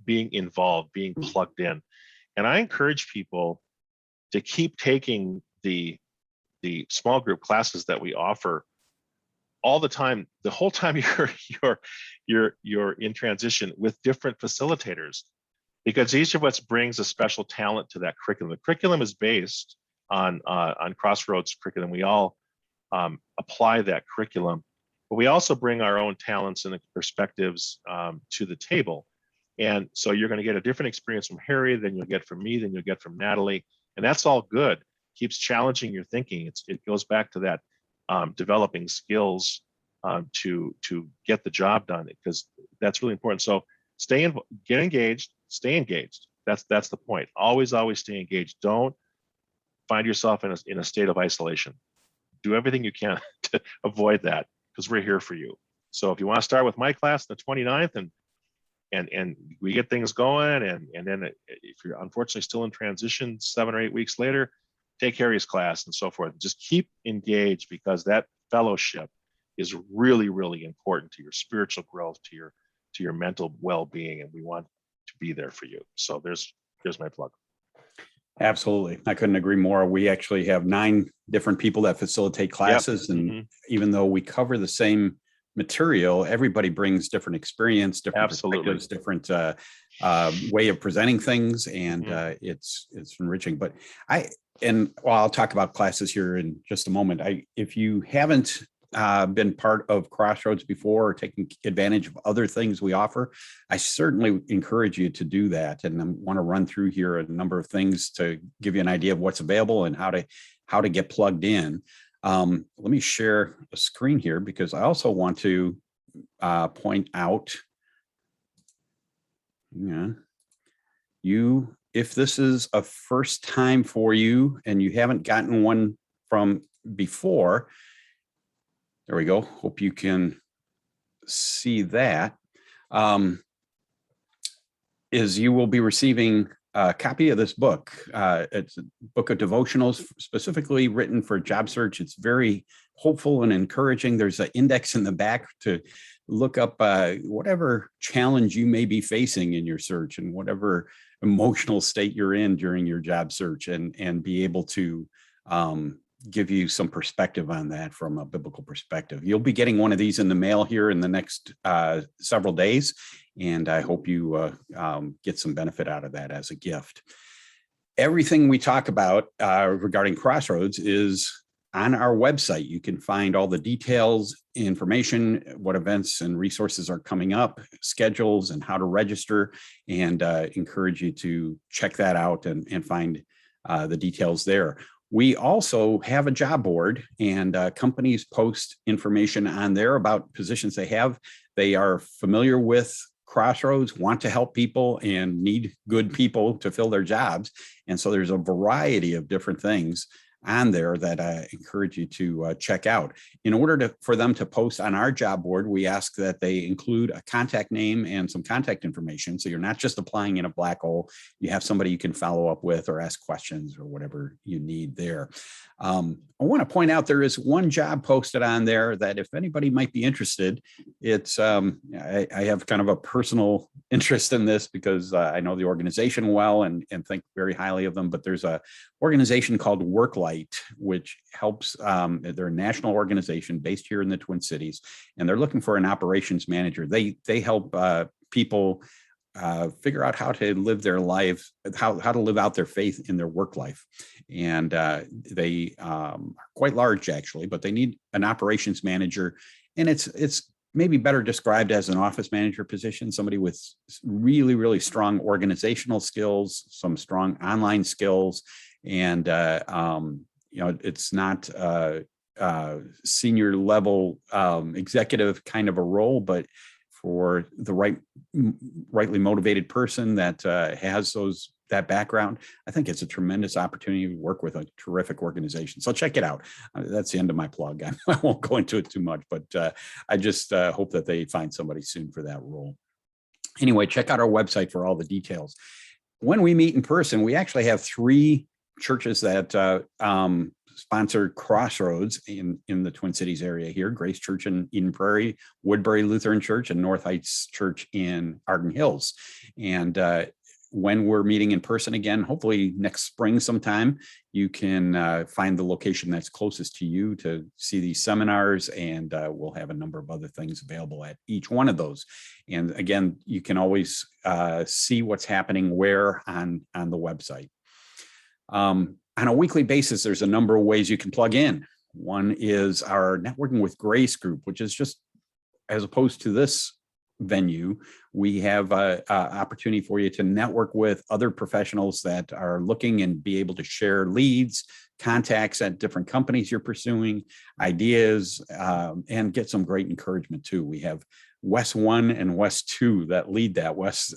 involved, being plugged in, and I encourage people to keep taking the small group classes that we offer all the time, the whole time you're in transition with different facilitators, because each of us brings a special talent to that curriculum. The curriculum is based on Crossroads curriculum. We all apply that curriculum, but we also bring our own talents and perspectives to the table. And so you're going to get a different experience from Harry than you'll get from me, than you'll get from Natalie, and that's all good. Keeps challenging your thinking. It goes back to that developing skills to get the job done, because that's really important. So get engaged, stay engaged. That's the point. Always stay engaged. Don't find yourself in a state of isolation. Do everything you can to avoid that. because we're here for you. So if you want to start with my class the 29th and we get things going, and then if you're unfortunately still in transition 7 or 8 weeks later, take Harry's class and so forth. Just keep engaged, because that fellowship is really, really important to your spiritual growth, to your mental well-being, and we want to be there for you. So there's my plug. Absolutely. I couldn't agree more. We actually have 9 different people that facilitate classes. Yep. And even though we cover the same material, everybody brings different experience, different perspectives, different way of presenting things. And it's enriching. But I'll talk about classes here in just a moment. If you haven't been part of Crossroads before or taking advantage of other things we offer, I certainly encourage you to do that. And I want to run through here a number of things to give you an idea of what's available and how to get plugged in. Let me share a screen here, because I also want to point out, if this is a first time for you and you haven't gotten one from before, there we go. Hope you can see that. Is you will be receiving a copy of this book. It's a book of devotionals specifically written for job search. It's very hopeful and encouraging. There's an index in the back to look up whatever challenge you may be facing in your search and whatever emotional state you're in during your job search, and be able to give you some perspective on that from a biblical perspective. You'll be getting one of these in the mail here in the next several days, and I hope you get some benefit out of that as a gift. Everything we talk about regarding Crossroads is on our website. You can find all the details, information, what events and resources are coming up, schedules, and how to register, and encourage you to check that out and find the details there. We also have a job board, and companies post information on there about positions they have. They are familiar with Crossroads, want to help people, and need good people to fill their jobs. And so there's a variety of different things on there that I encourage you to check out. In order for them to post on our job board, we ask that they include a contact name and some contact information. So you're not just applying in a black hole. You have somebody you can follow up with or ask questions or whatever you need there. I want to point out there is one job posted on there that if anybody might be interested, it's I have kind of a personal interest in this because I know the organization well and think very highly of them, but there's a organization called WorkLight, which helps, they're a national organization based here in the Twin Cities, and they're looking for an operations manager. They help people figure out how to live their life, how to live out their faith in their work life. And they are quite large actually, but they need an operations manager. And it's maybe better described as an office manager position, somebody with really, really strong organizational skills, some strong online skills. And, it's not senior level executive kind of a role, but for the rightly motivated person that has that background, I think it's a tremendous opportunity to work with a terrific organization. So check it out. That's the end of my plug. I won't go into it too much, but I just hope that they find somebody soon for that role. Anyway, check out our website for all the details. When we meet in person, we actually have 3 churches that sponsor Crossroads in the Twin Cities area here: Grace Church in Eden Prairie, Woodbury Lutheran Church, and North Heights Church in Arden Hills. And when we're meeting in person again, hopefully next spring sometime, you can find the location that's closest to you to see these seminars, and we'll have a number of other things available at each one of those. And again, you can always see what's happening where on the website. On a weekly basis, there's a number of ways you can plug in. One is our Networking with Grace group, which is just, as opposed to this venue, we have an opportunity for you to network with other professionals that are looking and be able to share leads, contacts at different companies you're pursuing, ideas, and get some great encouragement too. We have Wes 1 and Wes 2 that lead that, Wes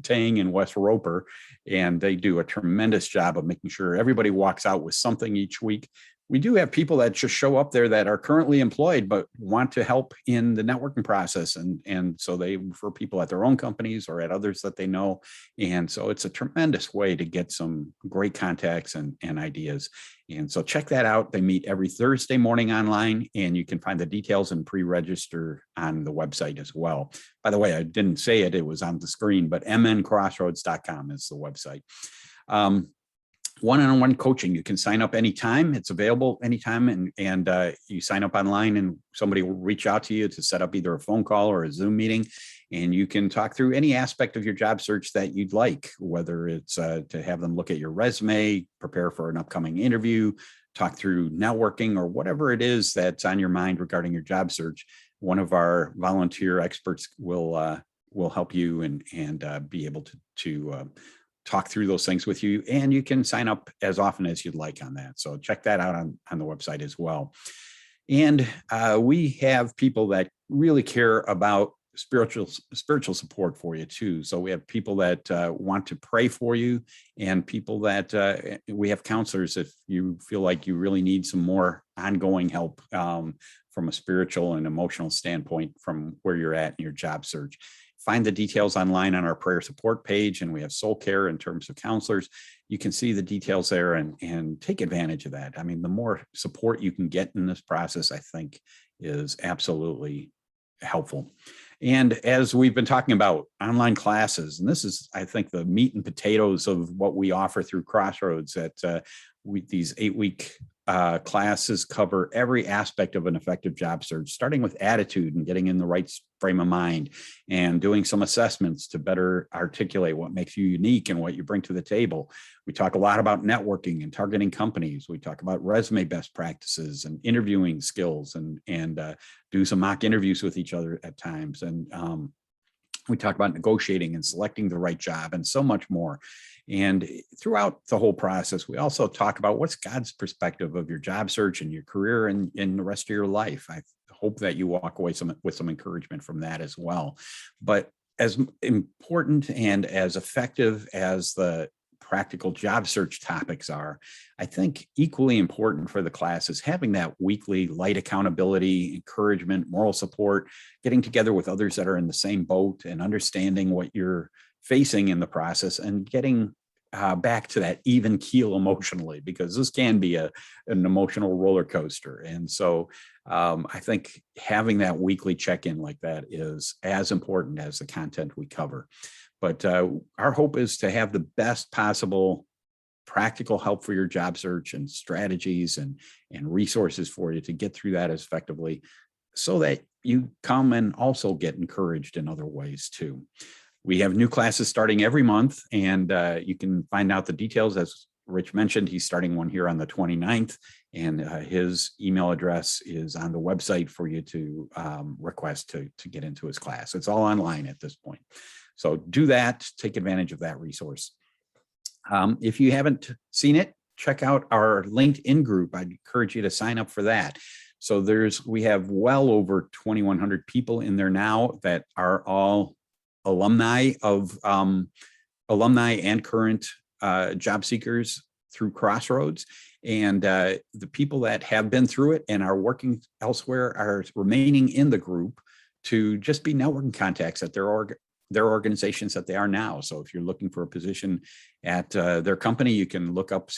Tang and Wes Roper, and they do a tremendous job of making sure everybody walks out with something each week. we do have people that just show up there that are currently employed, but want to help in the networking process. And so they refer people at their own companies or at others that they know. And so it's a tremendous way to get some great contacts and ideas. And so check that out. They meet every Thursday morning online, and you can find the details and pre-register on the website as well. By the way, I didn't say it, it was on the screen, but mncrossroads.com is the website. One-on-one coaching, you can sign up anytime. It's available anytime, and you sign up online and somebody will reach out to you to set up either a phone call or a Zoom meeting, and you can talk through any aspect of your job search that you'd like, whether it's to have them look at your resume, prepare for an upcoming interview, talk through networking, or whatever it is that's on your mind regarding your job search. One of our volunteer experts will help you and be able to talk through those things with you, and you can sign up as often as you'd like on that. So check that out on the website as well. And we have people that really care about spiritual support for you too. So we have people that want to pray for you, and people that we have counselors if you feel like you really need some more ongoing help from a spiritual and emotional standpoint from where you're at in your job search. Find the details online on our prayer support page, and we have soul care in terms of counselors. You can see the details there and take advantage of that. I mean, the more support you can get in this process, I think, is absolutely helpful. And as we've been talking about online classes, and this is, I think, the meat and potatoes of what we offer through Crossroads, that these 8-week classes cover every aspect of an effective job search, starting with attitude and getting in the right frame of mind, and doing some assessments to better articulate what makes you unique and what you bring to the table. We talk a lot about networking and targeting companies. We talk about resume best practices and interviewing skills, and do some mock interviews with each other at times. And we talk about negotiating and selecting the right job, and so much more. And throughout the whole process, we also talk about what's God's perspective of your job search and your career and in the rest of your life. I hope that you walk away with some encouragement from that as well. But as important and as effective as the practical job search topics are, I think equally important for the class is having that weekly light accountability, encouragement, moral support, getting together with others that are in the same boat and understanding what you're facing in the process, and getting back to that even keel emotionally, because this can be an emotional roller coaster. And so I think having that weekly check-in like that is as important as the content we cover. But our hope is to have the best possible practical help for your job search, and strategies and resources for you to get through that as effectively, so that you come and also get encouraged in other ways too. We have new classes starting every month, and you can find out the details. As Rich mentioned, he's starting one here on the 29th, and his email address is on the website for you to request to get into his class. It's all online at this point. So do that, take advantage of that resource. If you haven't seen it, check out our LinkedIn group. I'd encourage you to sign up for that. So we have well over 2,100 people in there now that are all alumni and current job seekers through Crossroads. And the people that have been through it and are working elsewhere are remaining in the group to just be networking contacts at their organizations that they are now. So if you're looking for a position at their company, you can look up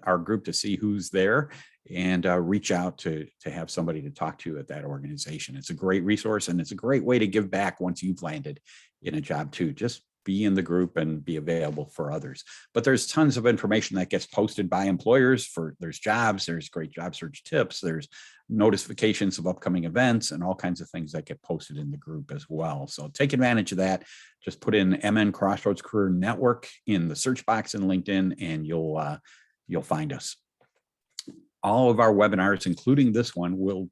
our group to see who's there, and reach out to have somebody to talk to at that organization. It's a great resource, and it's a great way to give back once you've landed in a job too. Just be in the group and be available for others. But there's tons of information that gets posted by employers there's jobs, there's great job search tips, there's notifications of upcoming events, and all kinds of things that get posted in the group as well. So take advantage of that. Just put in MN Crossroads Career Network in the search box in LinkedIn, and you'll find us. All of our webinars, including this one, will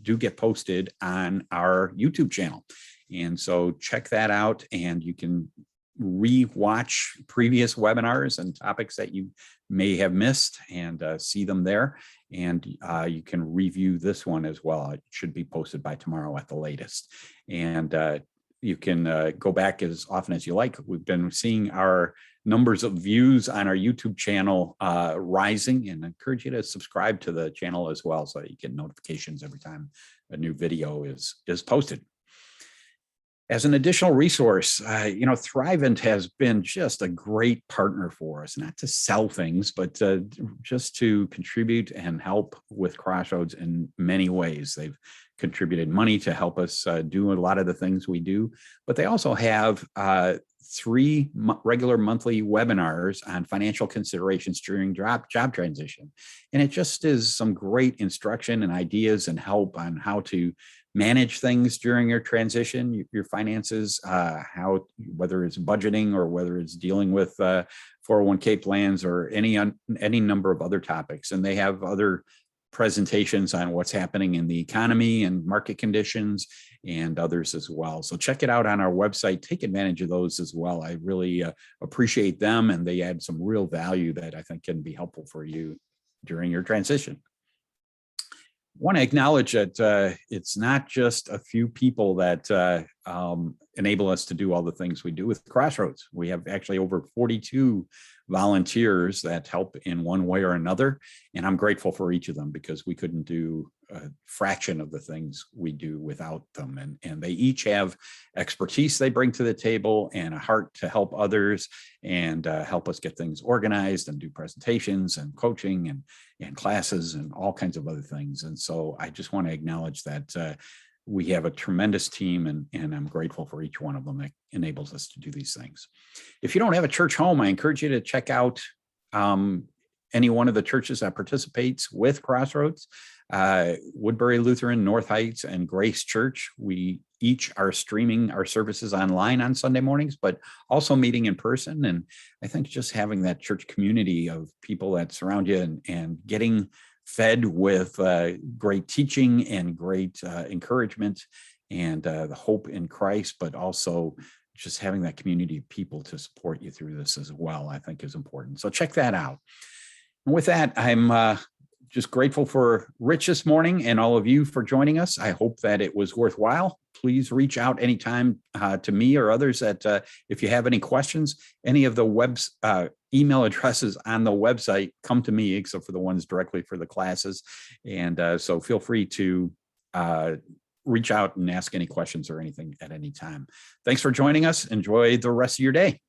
do get posted on our YouTube channel. And so check that out, and you can re-watch previous webinars and topics that you may have missed, and see them there. And you can review this one as well. It should be posted by tomorrow at the latest. And you can go back as often as you like. We've been seeing our numbers of views on our YouTube channel rising, and I encourage you to subscribe to the channel as well so that you get notifications every time a new video is posted. As an additional resource, 𝙊𝙧𝙜𝙜 has been just a great partner for us, not to sell things, but just to contribute and help with Crossroads in many ways. They've contributed money to help us do a lot of the things we do, but they also have 3 regular monthly webinars on financial considerations during job transition. And it just is some great instruction and ideas and help on how to manage things during your transition, your finances, whether it's budgeting or whether it's dealing with 401k plans or any number of other topics. And they have other presentations on what's happening in the economy and market conditions and others as well. So check it out on our website. Take advantage of those as well. I really appreciate them, and they add some real value that I think can be helpful for you during your transition. I want to acknowledge that it's not just a few people that enable us to do all the things we do with Crossroads. We have actually over 42 volunteers that help in one way or another, and I'm grateful for each of them because we couldn't do a fraction of the things we do without them. And they each have expertise they bring to the table and a heart to help others and help us get things organized and do presentations and coaching and classes and all kinds of other things. And so I just want to acknowledge that we have a tremendous team, and I'm grateful for each one of them that enables us to do these things. If you don't have a church home, I encourage you to check out any one of the churches that participates with Crossroads. Woodbury Lutheran, North Heights, and Grace Church. We each are streaming our services online on Sunday mornings, but also meeting in person. And I think just having that church community of people that surround you and getting fed with great teaching and great encouragement and the hope in Christ, but also just having that community of people to support you through this as well, I think is important. So check that out. And with that, I'm just grateful for Rich this morning and all of you for joining us. I hope that it was worthwhile. Please reach out anytime to me or others that if you have any questions, any of the email addresses on the website come to me, except for the ones directly for the classes. And so feel free to reach out and ask any questions or anything at any time. Thanks for joining us. Enjoy the rest of your day.